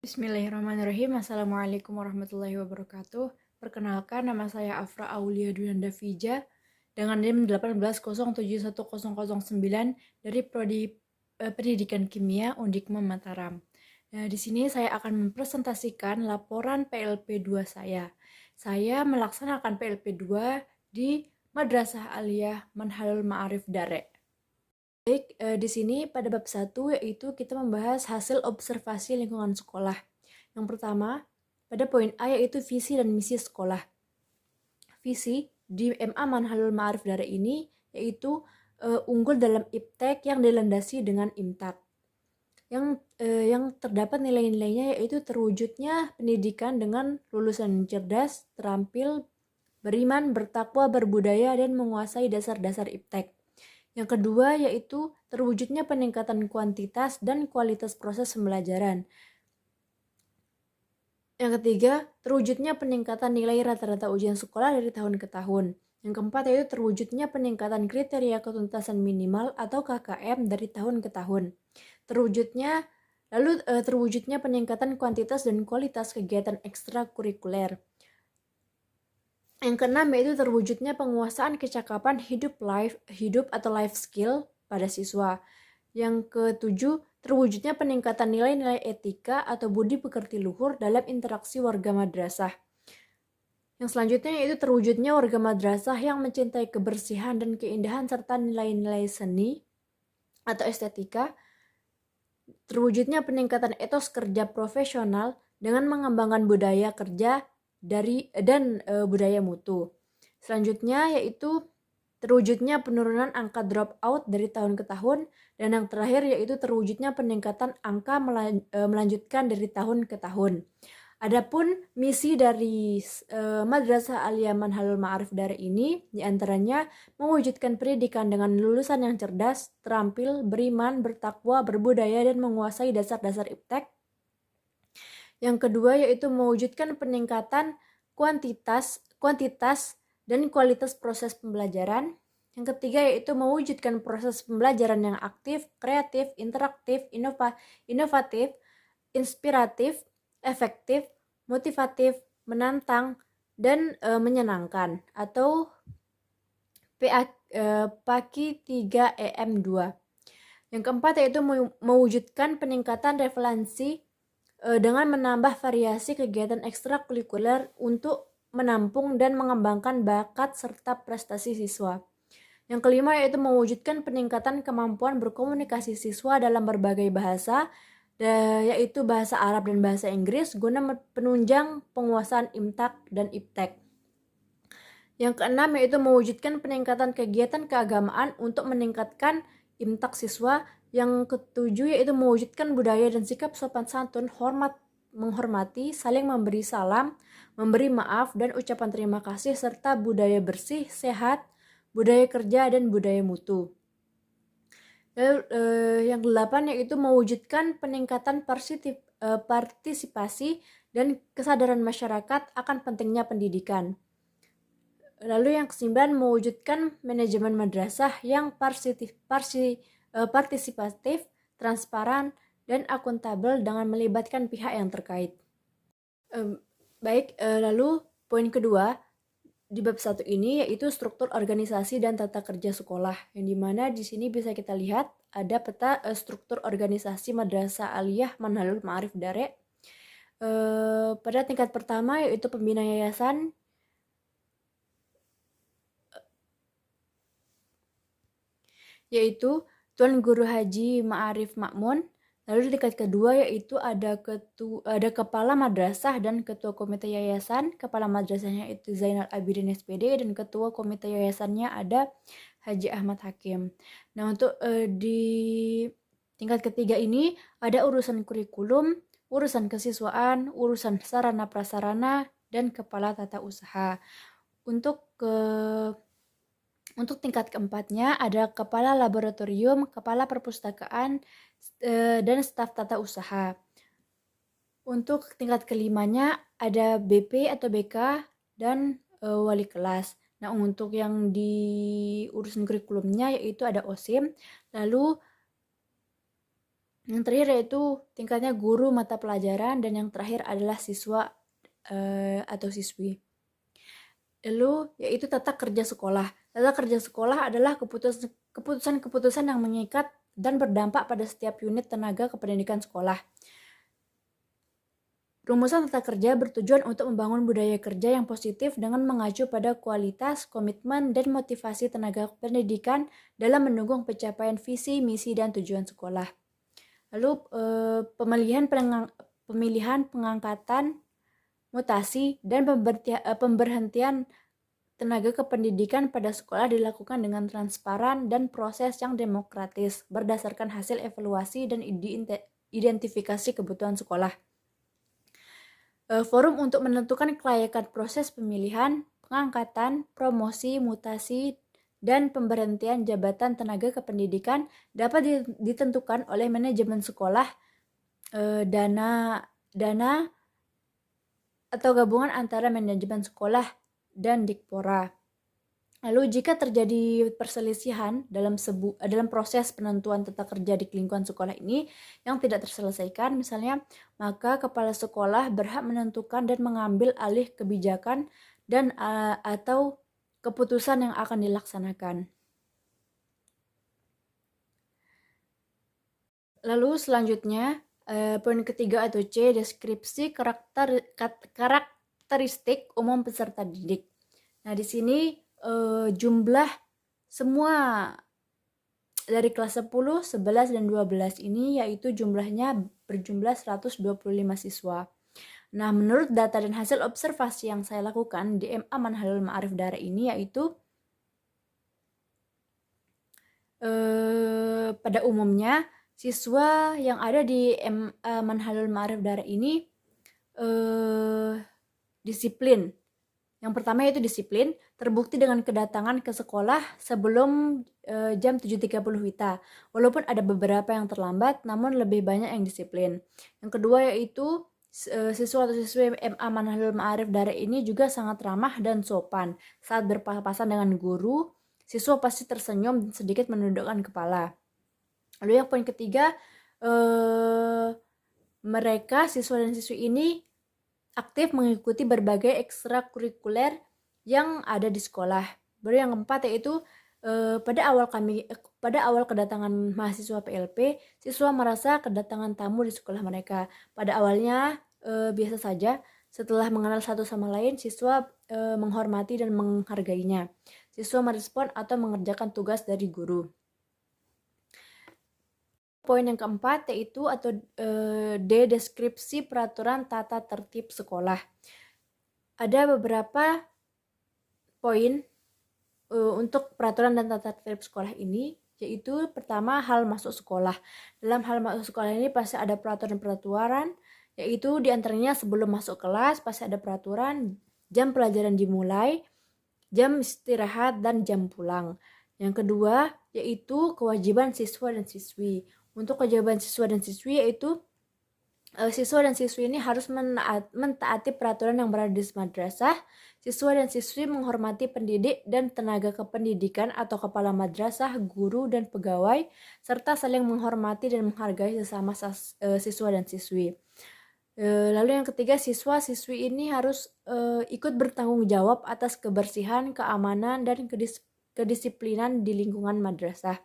Bismillahirrahmanirrahim. Assalamualaikum warahmatullahi wabarakatuh. Perkenalkan, nama saya Afra Aulia Dwinanda Fija dengan NIM 18071009 dari Prodi Pendidikan Kimia Undikma Mataram. Nah, di sini saya akan mempresentasikan laporan PLP 2 saya. Saya melaksanakan PLP 2 di Madrasah Aliyah Manhalul Ma'arif Dare. Baik, di sini pada bab 1 yaitu kita membahas hasil observasi lingkungan sekolah. Yang pertama, pada poin A yaitu visi dan misi sekolah. Visi di MA Manhalul Ma'arif Dare ini yaitu unggul dalam iptek yang dilandasi dengan imtak. Yang terdapat nilai-nilainya yaitu terwujudnya pendidikan dengan lulusan cerdas, terampil, beriman, bertakwa, berbudaya, dan menguasai dasar-dasar iptek. Yang kedua yaitu terwujudnya peningkatan kuantitas dan kualitas proses pembelajaran. Yang ketiga, terwujudnya peningkatan nilai rata-rata ujian sekolah dari tahun ke tahun. Yang keempat yaitu terwujudnya peningkatan kriteria ketuntasan minimal atau KKM dari tahun ke tahun. Terwujudnya peningkatan kuantitas dan kualitas kegiatan ekstrakurikuler. Yang keenam yaitu terwujudnya penguasaan kecakapan hidup atau life skill pada siswa. Yang ketujuh, terwujudnya peningkatan nilai-nilai etika atau budi pekerti luhur dalam interaksi warga madrasah. Yang selanjutnya yaitu terwujudnya warga madrasah yang mencintai kebersihan dan keindahan serta nilai-nilai seni atau estetika. Terwujudnya peningkatan etos kerja profesional dengan mengembangkan budaya kerja dan budaya mutu. Selanjutnya yaitu terwujudnya penurunan angka drop out dari tahun ke tahun, dan yang terakhir yaitu terwujudnya peningkatan angka melanjutkan dari tahun ke tahun. Adapun misi dari Madrasah Aliyah Manhalul Ma'arif Dare ini diantaranya mewujudkan pendidikan dengan lulusan yang cerdas, terampil, beriman, bertakwa, berbudaya, dan menguasai dasar-dasar iptek. Yang kedua yaitu mewujudkan peningkatan kuantitas dan kualitas proses pembelajaran. Yang ketiga yaitu mewujudkan proses pembelajaran yang aktif, kreatif, interaktif, inovatif, inspiratif, efektif, motivatif, menantang, dan menyenangkan atau PAKI 3EM2. Yang keempat yaitu mewujudkan peningkatan relevansi dengan menambah variasi kegiatan ekstrakurikuler untuk menampung dan mengembangkan bakat serta prestasi siswa. Yang kelima yaitu mewujudkan peningkatan kemampuan berkomunikasi siswa dalam berbagai bahasa, yaitu bahasa Arab dan bahasa Inggris, guna penunjang penguasaan imtak dan iptek. Yang keenam yaitu mewujudkan peningkatan kegiatan keagamaan untuk meningkatkan imtak siswa. Yang ketujuh yaitu mewujudkan budaya dan sikap sopan santun, menghormati, saling memberi salam, memberi maaf, dan ucapan terima kasih, serta budaya bersih, sehat, budaya kerja, dan budaya mutu. Lalu, yang delapan yaitu mewujudkan peningkatan partisipasi dan kesadaran masyarakat akan pentingnya pendidikan. Lalu yang kesembilan mewujudkan manajemen madrasah yang partisipatif, transparan, dan akuntabel dengan melibatkan pihak yang terkait. Lalu poin kedua di bab 1 ini yaitu struktur organisasi dan tata kerja sekolah, yang dimana di sini bisa kita lihat ada peta struktur organisasi Madrasah Aliyah Manhalul Ma'arif Dare. Pada tingkat pertama yaitu pembina yayasan, yaitu Tuan Guru Haji Ma'arif Makmun. Lalu di tingkat kedua yaitu ada kepala madrasah dan ketua komite yayasan. Kepala madrasahnya itu Zainal Abidin SPD dan ketua komite yayasannya ada Haji Ahmad Hakim. Nah, untuk di tingkat ketiga ini ada urusan kurikulum, urusan kesiswaan, urusan sarana prasarana, dan kepala tata usaha. Untuk tingkat keempatnya ada kepala laboratorium, kepala perpustakaan, dan staf tata usaha. Untuk tingkat kelimanya ada BP atau BK dan wali kelas. Nah, untuk yang di urusan kurikulumnya yaitu ada OSIM, lalu Yang terakhir yaitu tingkatnya guru mata pelajaran, dan yang terakhir adalah siswa atau siswi. Lalu yaitu tata kerja sekolah. Tata kerja sekolah adalah keputusan-keputusan yang mengikat dan berdampak pada setiap unit tenaga kependidikan sekolah. Rumusan tata kerja bertujuan untuk membangun budaya kerja yang positif dengan mengacu pada kualitas, komitmen, dan motivasi tenaga pendidikan dalam mendukung pencapaian visi, misi, dan tujuan sekolah. Lalu pemilihan, pengangkatan, mutasi, dan pemberhentian tenaga kependidikan pada sekolah dilakukan dengan transparan dan proses yang demokratis berdasarkan hasil evaluasi dan identifikasi kebutuhan sekolah. Forum untuk menentukan kelayakan proses pemilihan, pengangkatan, promosi, mutasi, dan pemberhentian jabatan tenaga kependidikan dapat ditentukan oleh manajemen sekolah, dana atau gabungan antara manajemen sekolah dan Dikpora. Lalu jika terjadi perselisihan dalam proses penentuan tata kerja di lingkungan sekolah ini yang tidak terselesaikan misalnya, maka kepala sekolah berhak menentukan dan mengambil alih kebijakan dan atau keputusan yang akan dilaksanakan. Lalu selanjutnya poin ketiga atau C, deskripsi karakteristik umum peserta didik. Nah, di sini jumlah semua dari kelas 10, 11, dan 12 ini yaitu jumlahnya berjumlah 125 siswa. Nah, menurut data dan hasil observasi yang saya lakukan di MA Manhalul Ma'arif Dara ini yaitu pada umumnya siswa yang ada di MA Manhalul Ma'arif Dara ini disiplin. Yang pertama yaitu disiplin, terbukti dengan kedatangan ke sekolah sebelum jam 7.30 WITA. Walaupun ada beberapa yang terlambat, namun lebih banyak yang disiplin. Yang kedua yaitu siswa atau siswi MA Manhalul Ma'arif Dara ini juga sangat ramah dan sopan. Saat berpapasan dengan guru, siswa pasti tersenyum dan sedikit menundukkan kepala. Lalu yang poin ketiga, mereka siswa dan siswi ini aktif mengikuti berbagai ekstrakurikuler yang ada di sekolah. Baru yang keempat yaitu pada awal kedatangan mahasiswa PLP, siswa merasa kedatangan tamu di sekolah mereka. Pada awalnya biasa saja, setelah mengenal satu sama lain, siswa menghormati dan menghargainya. Siswa merespon atau mengerjakan tugas dari guru. Poin yang keempat yaitu atau D, deskripsi peraturan tata tertib sekolah. Ada beberapa poin untuk peraturan dan tata tertib sekolah ini, yaitu pertama hal masuk sekolah. Dalam hal masuk sekolah ini pasti ada peraturan-peraturan, yaitu diantaranya sebelum masuk kelas pasti ada peraturan, jam pelajaran dimulai, jam istirahat, dan jam pulang. Yang kedua yaitu kewajiban siswa dan siswi. Untuk kewajiban siswa dan siswi yaitu siswa dan siswi ini harus mentaati peraturan yang berada di madrasah. Siswa dan siswi menghormati pendidik dan tenaga kependidikan atau kepala madrasah, guru, dan pegawai, serta saling menghormati dan menghargai sesama siswa dan siswi. Lalu yang ketiga, siswa-siswi ini harus ikut bertanggung jawab atas kebersihan, keamanan, dan kedisiplinan di lingkungan madrasah.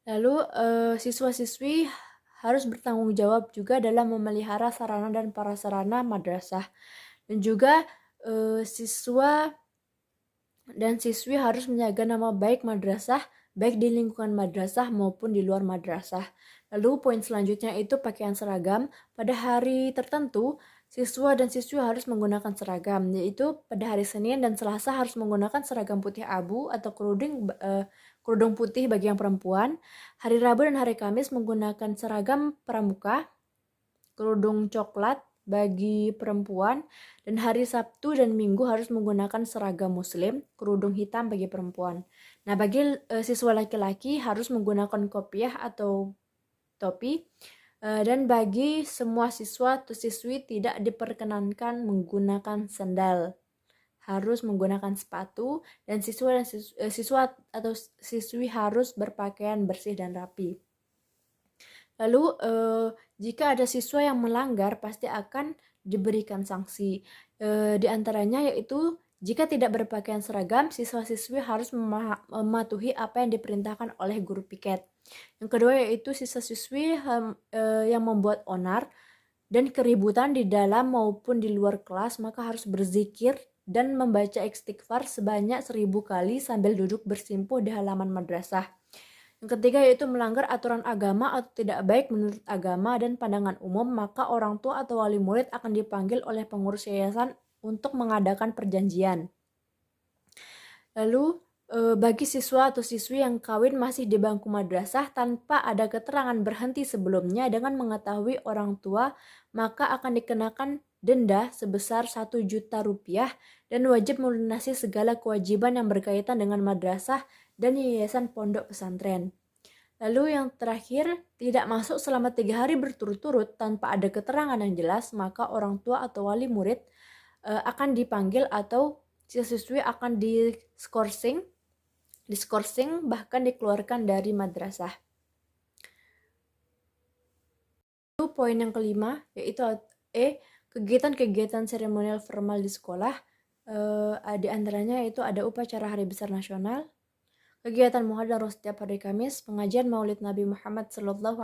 Lalu siswa-siswi harus bertanggung jawab juga dalam memelihara sarana dan prasarana madrasah. Dan juga siswa dan siswi harus menjaga nama baik madrasah, baik di lingkungan madrasah maupun di luar madrasah. Lalu poin selanjutnya itu pakaian seragam. Pada hari tertentu, siswa dan siswi harus menggunakan seragam, yaitu pada hari Senin dan Selasa harus menggunakan seragam putih abu atau kerudung putih bagi yang perempuan. Hari Rabu dan hari Kamis menggunakan seragam pramuka, kerudung coklat bagi perempuan, dan hari Sabtu dan Minggu harus menggunakan seragam muslim, kerudung hitam bagi perempuan. Nah, bagi siswa laki-laki harus menggunakan kopiah atau topi, dan bagi semua siswa atau siswi tidak diperkenankan menggunakan sandal, harus menggunakan sepatu, dan siswa atau siswi harus berpakaian bersih dan rapi. Lalu jika ada siswa yang melanggar pasti akan diberikan sanksi. Di antaranya yaitu jika tidak berpakaian seragam, siswa-siswi harus mematuhi apa yang diperintahkan oleh guru piket. Yang kedua yaitu siswa-siswi yang membuat onar dan keributan di dalam maupun di luar kelas, maka harus berzikir dan membaca istighfar sebanyak 1000 kali sambil duduk bersimpuh di halaman madrasah. Yang ketiga yaitu melanggar aturan agama atau tidak baik menurut agama dan pandangan umum, maka orang tua atau wali murid akan dipanggil oleh pengurus yayasan untuk mengadakan perjanjian. Lalu bagi siswa atau siswi yang kawin masih di bangku madrasah tanpa ada keterangan berhenti sebelumnya dengan mengetahui orang tua, maka akan dikenakan denda sebesar 1 juta rupiah dan wajib melunasi segala kewajiban yang berkaitan dengan madrasah dan yayasan pondok pesantren. Lalu yang terakhir, tidak masuk selama 3 hari berturut-turut tanpa ada keterangan yang jelas, maka orang tua atau wali murid akan dipanggil atau siswi akan diskorsing bahkan dikeluarkan dari madrasah. Lalu poin yang kelima yaitu kegiatan-kegiatan seremonial formal di sekolah. Di antaranya yaitu ada upacara Hari Besar Nasional, kegiatan muhadarah setiap hari Kamis, pengajian Maulid Nabi Muhammad SAW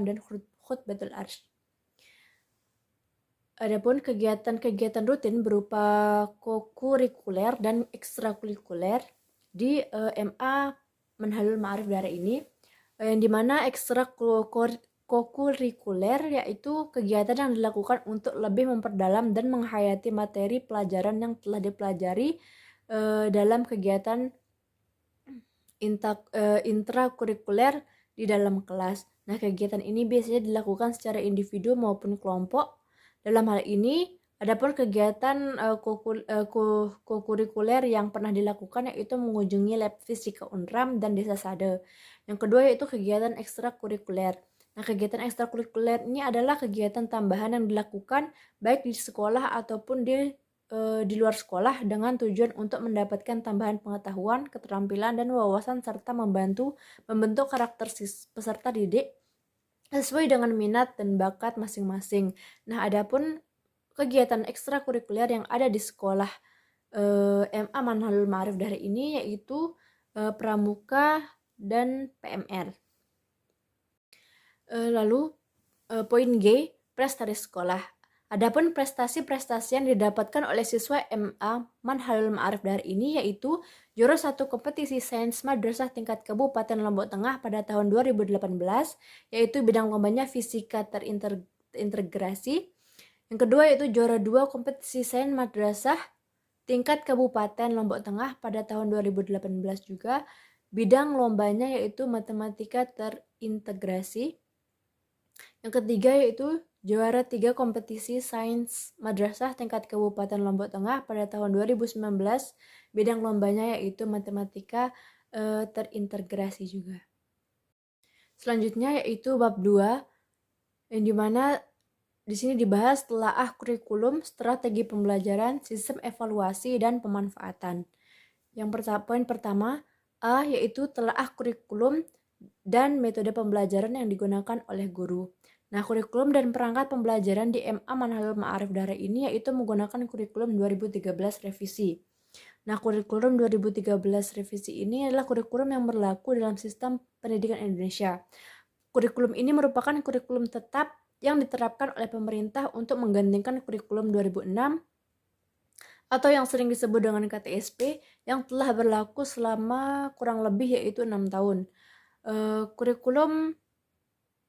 dan khutbatul arsy. Adapun kegiatan-kegiatan rutin berupa kokurikuler dan ekstrakurikuler di MA Manhalul Ma'arif Dara ini, yang dimana ekstrakurikuler yaitu kegiatan yang dilakukan untuk lebih memperdalam dan menghayati materi pelajaran yang telah dipelajari dalam kegiatan intrakurikuler di dalam kelas. Nah, kegiatan ini biasanya dilakukan secara individu maupun kelompok. Dalam hal ini, adapun kegiatan kokurikuler yang pernah dilakukan yaitu mengunjungi lab fisika Unram dan Desa Sade. Yang kedua yaitu kegiatan ekstrakurikuler. Nah, kegiatan ekstrakurikuler ini adalah kegiatan tambahan yang dilakukan baik di sekolah ataupun di luar sekolah dengan tujuan untuk mendapatkan tambahan pengetahuan, keterampilan, dan wawasan serta membentuk karakter peserta didik sesuai dengan minat dan bakat masing-masing. Nah, adapun kegiatan ekstrakurikuler yang ada di sekolah MA Manhalul Ma'arif Dara ini yaitu pramuka dan PMR. Lalu poin G, prestasi sekolah. Adapun prestasi-prestasi yang didapatkan oleh siswa MA Manhalul Ma'arif Dara ini yaitu juara 1 kompetisi sains madrasah tingkat Kabupaten Lombok Tengah pada tahun 2018, yaitu bidang lombanya fisika terintegrasi. Yang kedua yaitu juara 2 kompetisi sains madrasah tingkat Kabupaten Lombok Tengah pada tahun 2018 juga, bidang lombanya yaitu matematika terintegrasi. Yang ketiga yaitu juara 3 kompetisi sains madrasah tingkat Kabupaten Lombok Tengah pada tahun 2019, bidang lombanya yaitu matematika terintegrasi juga. Selanjutnya yaitu bab 2, yang dimana di sini dibahas telaah kurikulum, strategi pembelajaran, sistem evaluasi, dan pemanfaatan. Poin pertama, A, yaitu telaah kurikulum dan metode pembelajaran yang digunakan oleh guru. Nah, kurikulum dan perangkat pembelajaran di MA Manhalul Ma'arif Dara ini yaitu menggunakan kurikulum 2013 revisi. Nah, kurikulum 2013 revisi ini adalah kurikulum yang berlaku dalam sistem pendidikan Indonesia. Kurikulum ini merupakan kurikulum tetap yang diterapkan oleh pemerintah untuk menggantikan kurikulum 2006 atau yang sering disebut dengan KTSP yang telah berlaku selama kurang lebih yaitu 6 tahun. Kurikulum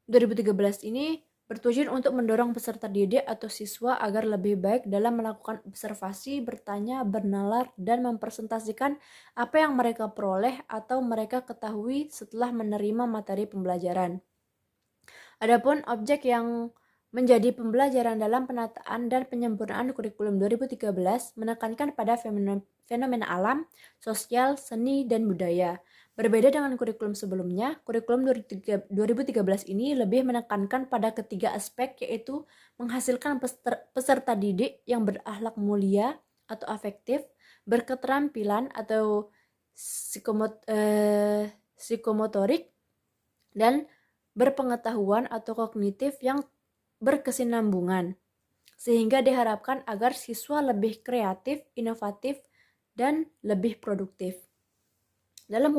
2013 ini bertujuan untuk mendorong peserta didik atau siswa agar lebih baik dalam melakukan observasi, bertanya, bernalar, dan mempresentasikan apa yang mereka peroleh atau mereka ketahui setelah menerima materi pembelajaran. Adapun objek yang menjadi pembelajaran dalam penataan dan penyempurnaan kurikulum 2013 menekankan pada fenomena alam, sosial, seni, dan budaya. Berbeda dengan kurikulum sebelumnya, kurikulum 2013 ini lebih menekankan pada ketiga aspek yaitu menghasilkan peserta didik yang berakhlak mulia atau afektif, berketerampilan atau psikomotorik, dan berpengetahuan atau kognitif yang berkesinambungan, sehingga diharapkan agar siswa lebih kreatif, inovatif, dan lebih produktif. Dalam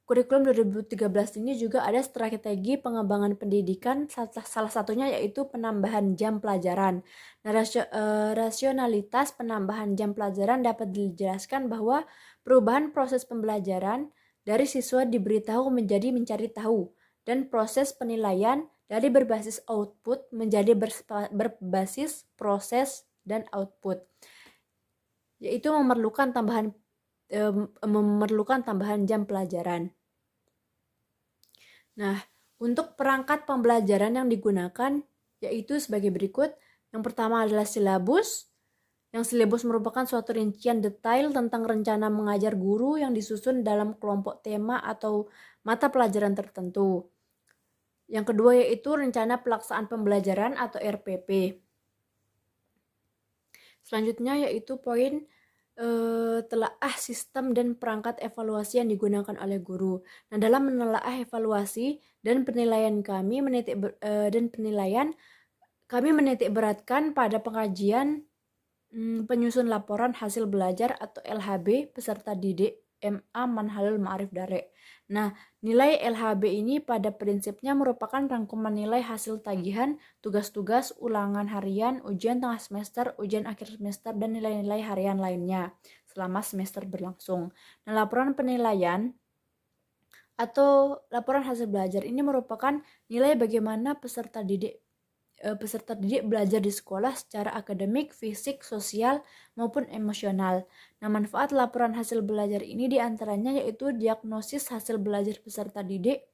kurikulum 2013 ini juga ada strategi pengembangan pendidikan, salah satunya yaitu penambahan jam pelajaran. Nah, rasionalitas penambahan jam pelajaran dapat dijelaskan bahwa perubahan proses pembelajaran dari siswa diberitahu menjadi mencari tahu, dan proses penilaian dari berbasis output menjadi berbasis proses dan output, yaitu memerlukan tambahan jam pelajaran. Nah, untuk perangkat pembelajaran yang digunakan yaitu sebagai berikut. Yang pertama adalah silabus. Yang silabus merupakan suatu rincian detail tentang rencana mengajar guru yang disusun dalam kelompok tema atau mata pelajaran tertentu. Yang kedua yaitu rencana pelaksanaan pembelajaran atau RPP. Selanjutnya yaitu poin telaah sistem dan perangkat evaluasi yang digunakan oleh guru. Nah, dalam menelaah evaluasi dan penilaian kami menitik beratkan pada pengajian penyusun laporan hasil belajar atau LHB peserta didik MA Manhalul Ma'arif Dare. Nah, nilai LHB ini pada prinsipnya merupakan rangkuman nilai hasil tagihan, tugas-tugas, ulangan harian, ujian tengah semester, ujian akhir semester, dan nilai-nilai harian lainnya selama semester berlangsung. Nah, laporan penilaian atau laporan hasil belajar ini merupakan nilai bagaimana peserta didik belajar di sekolah secara akademik, fisik, sosial, maupun emosional. Nah, manfaat laporan hasil belajar ini diantaranya yaitu diagnosis hasil belajar peserta didik,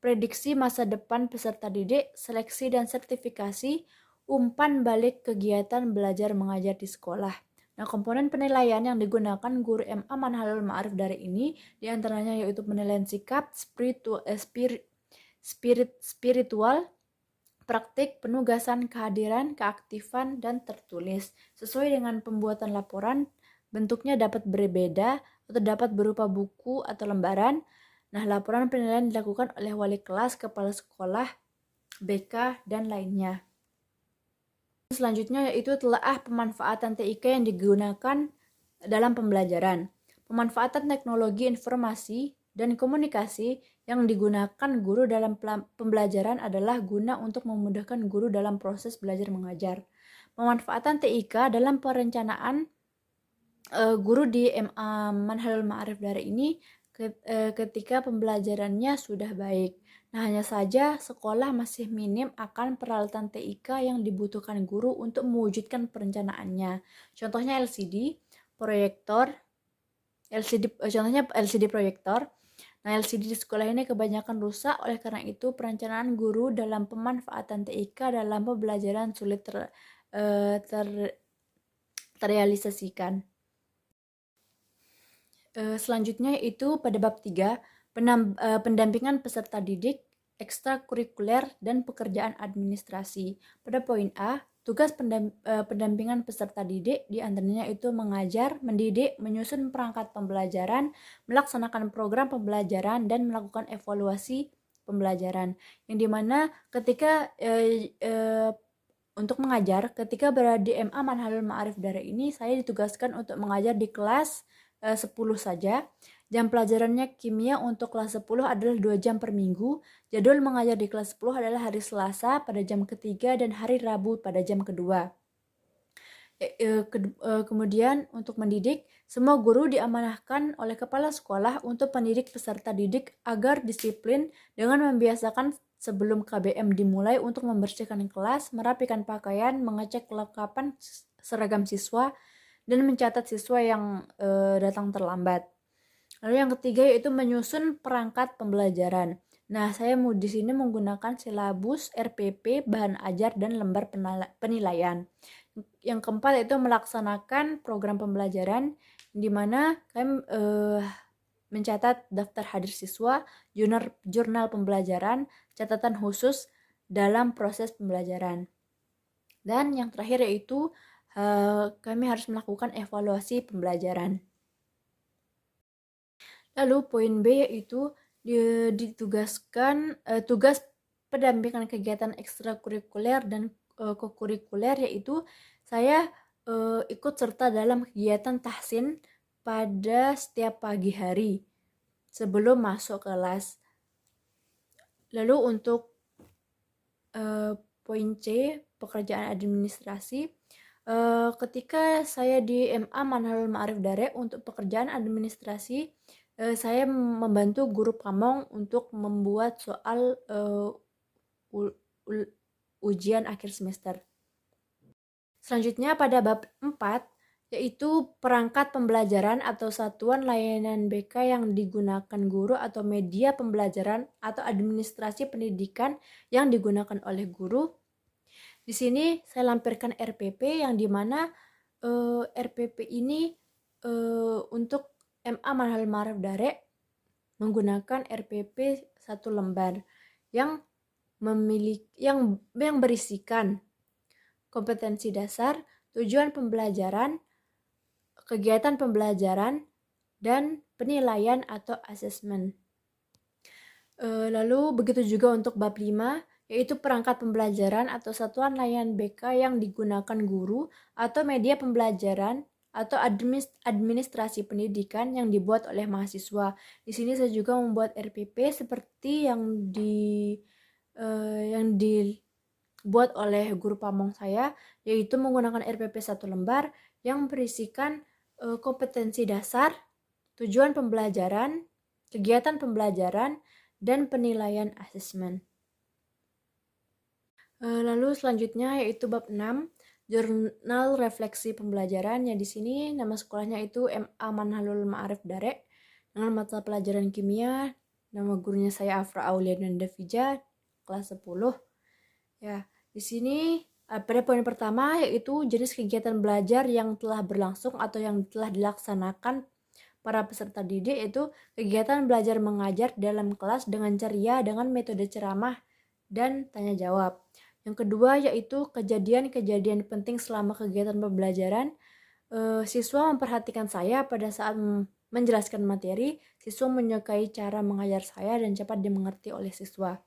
prediksi masa depan peserta didik, seleksi dan sertifikasi, umpan balik kegiatan belajar mengajar di sekolah. Nah, komponen penilaian yang digunakan guru MA Manhalul Ma'arif Dare ini diantaranya yaitu penilaian sikap, spiritual, praktik, penugasan, kehadiran, keaktifan, dan tertulis. Sesuai dengan pembuatan laporan, bentuknya dapat berbeda atau dapat berupa buku atau lembaran. Nah, laporan penilaian dilakukan oleh wali kelas, kepala sekolah, BK, dan lainnya. Selanjutnya yaitu telaah pemanfaatan TIK yang digunakan dalam pembelajaran. Pemanfaatan teknologi informasi dan komunikasi yang digunakan guru dalam pembelajaran adalah guna untuk memudahkan guru dalam proses belajar mengajar. Pemanfaatan TIK dalam perencanaan guru di MA Manhalul Ma'arif Dare ini ketika pembelajarannya sudah baik. Nah, hanya saja sekolah masih minim akan peralatan TIK yang dibutuhkan guru untuk mewujudkan perencanaannya. Contohnya LCD proyektor. Contohnya LCD proyektor. Nah, LCD di sekolah ini kebanyakan rusak, oleh karena itu perencanaan guru dalam pemanfaatan TIK dalam pembelajaran sulit terrealisasikan. Selanjutnya yaitu pada bab 3, pendampingan peserta didik, ekstrakurikuler, dan pekerjaan administrasi. Pada poin A, tugas pendampingan peserta didik diantaranya itu mengajar, mendidik, menyusun perangkat pembelajaran, melaksanakan program pembelajaran, dan melakukan evaluasi pembelajaran. Yang dimana ketika untuk mengajar, ketika berada di MA Manhalul Ma'arif Dare ini, saya ditugaskan untuk mengajar di kelas 10 saja. Jam pelajarannya kimia untuk kelas 10 adalah 2 jam per minggu. Jadwal mengajar di kelas 10 adalah hari Selasa pada jam ketiga dan hari Rabu pada jam kedua. Kemudian untuk mendidik, semua guru diamanahkan oleh kepala sekolah untuk mendidik peserta didik agar disiplin dengan membiasakan sebelum KBM dimulai untuk membersihkan kelas, merapikan pakaian, mengecek kelengkapan seragam siswa, dan mencatat siswa yang datang terlambat. Lalu yang ketiga yaitu menyusun perangkat pembelajaran. Nah, saya di sini menggunakan silabus, RPP, bahan ajar, dan lembar penilaian. Yang keempat yaitu melaksanakan program pembelajaran, di mana kami mencatat daftar hadir siswa, jurnal pembelajaran, catatan khusus dalam proses pembelajaran. Dan yang terakhir yaitu kami harus melakukan evaluasi pembelajaran. Lalu poin B yaitu ditugaskan tugas pendampingan kegiatan ekstrakurikuler dan kokurikuler, yaitu saya ikut serta dalam kegiatan tahsin pada setiap pagi hari sebelum masuk kelas. Lalu untuk poin C, pekerjaan administrasi, ketika saya di MA Manhalul Ma'arif Dare untuk pekerjaan administrasi, saya membantu guru pamong untuk membuat soal ujian akhir semester. Selanjutnya pada bab 4, yaitu perangkat pembelajaran atau satuan layanan BK yang digunakan guru atau media pembelajaran atau administrasi pendidikan yang digunakan oleh guru. Di sini saya lampirkan RPP yang dimana RPP ini untuk MA Manhalul Ma'arif Dare menggunakan RPP 1 lembar yang berisikan kompetensi dasar, tujuan pembelajaran, kegiatan pembelajaran, dan penilaian atau asesmen. Lalu begitu juga untuk bab 5, yaitu perangkat pembelajaran atau satuan layanan BK yang digunakan guru atau media pembelajaran atau administrasi pendidikan yang dibuat oleh mahasiswa. Di sini saya juga membuat RPP seperti yang dibuat oleh guru pamong saya, yaitu menggunakan RPP 1 lembar yang berisikan kompetensi dasar, tujuan pembelajaran, kegiatan pembelajaran, dan penilaian asesmen. Lalu selanjutnya yaitu bab 6, jurnal refleksi pembelajaran. Ya, di sini nama sekolahnya itu MA Manhalul Ma'arif Dare dengan mata pelajaran kimia. Nama gurunya saya Afra Aulia dan Davija, kelas 10. Ya, di sini pada poin pertama yaitu jenis kegiatan belajar yang telah berlangsung atau yang telah dilaksanakan para peserta didik, yaitu kegiatan belajar mengajar dalam kelas dengan ceria dengan metode ceramah dan tanya jawab. Yang kedua yaitu kejadian-kejadian penting selama kegiatan pembelajaran. Siswa memperhatikan saya pada saat menjelaskan materi. Siswa menyukai cara mengajar saya dan cepat dimengerti oleh siswa.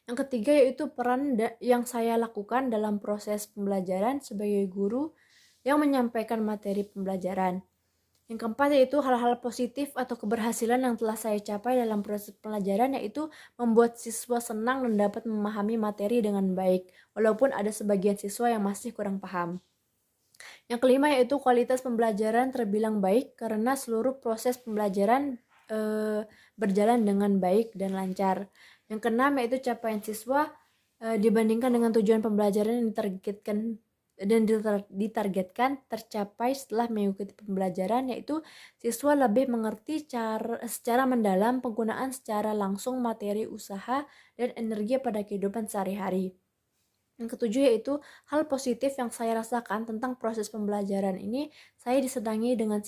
Yang ketiga yaitu peran yang saya lakukan dalam proses pembelajaran sebagai guru yang menyampaikan materi pembelajaran. Yang keempat yaitu hal-hal positif atau keberhasilan yang telah saya capai dalam proses pelajaran, yaitu membuat siswa senang dan dapat memahami materi dengan baik, walaupun ada sebagian siswa yang masih kurang paham. Yang kelima yaitu kualitas pembelajaran terbilang baik karena seluruh proses pembelajaran berjalan dengan baik dan lancar. Yang keenam yaitu capaian siswa dibandingkan dengan tujuan pembelajaran yang ditargetkan tercapai setelah mengikuti pembelajaran, yaitu siswa lebih mengerti secara mendalam penggunaan secara langsung materi usaha dan energi pada kehidupan sehari-hari. Yang ketujuh yaitu hal positif yang saya rasakan tentang proses pembelajaran ini, saya disenangi dengan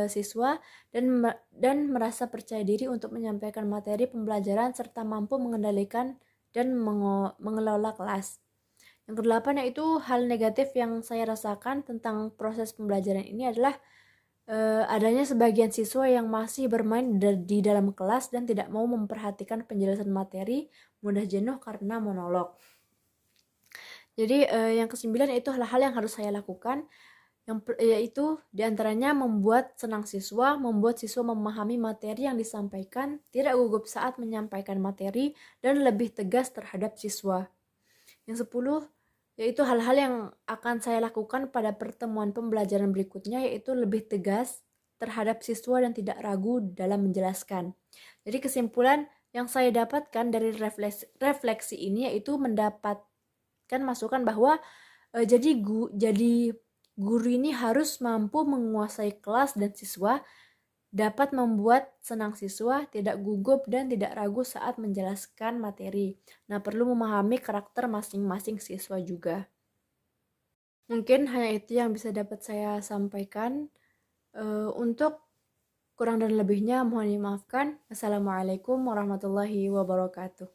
siswa dan merasa percaya diri untuk menyampaikan materi pembelajaran serta mampu mengendalikan dan mengelola kelas. Yang kedelapan yaitu hal negatif yang saya rasakan tentang proses pembelajaran ini adalah adanya sebagian siswa yang masih bermain di dalam kelas dan tidak mau memperhatikan penjelasan materi, mudah jenuh karena monolog. Jadi yang kesembilan yaitu hal-hal yang harus saya lakukan, yaitu diantaranya membuat senang siswa, membuat siswa memahami materi yang disampaikan, tidak gugup saat menyampaikan materi, dan lebih tegas terhadap siswa. Yang 10 yaitu hal-hal yang akan saya lakukan pada pertemuan pembelajaran berikutnya, yaitu lebih tegas terhadap siswa dan tidak ragu dalam menjelaskan. Jadi kesimpulan yang saya dapatkan dari refleksi ini yaitu mendapatkan masukan bahwa jadi guru ini harus mampu menguasai kelas dan siswa, dapat membuat senang siswa, tidak gugup dan tidak ragu saat menjelaskan materi. Nah, perlu memahami karakter masing-masing siswa juga. Mungkin hanya itu yang bisa dapat saya sampaikan. Untuk kurang dan lebihnya mohon dimaafkan. Assalamualaikum warahmatullahi wabarakatuh.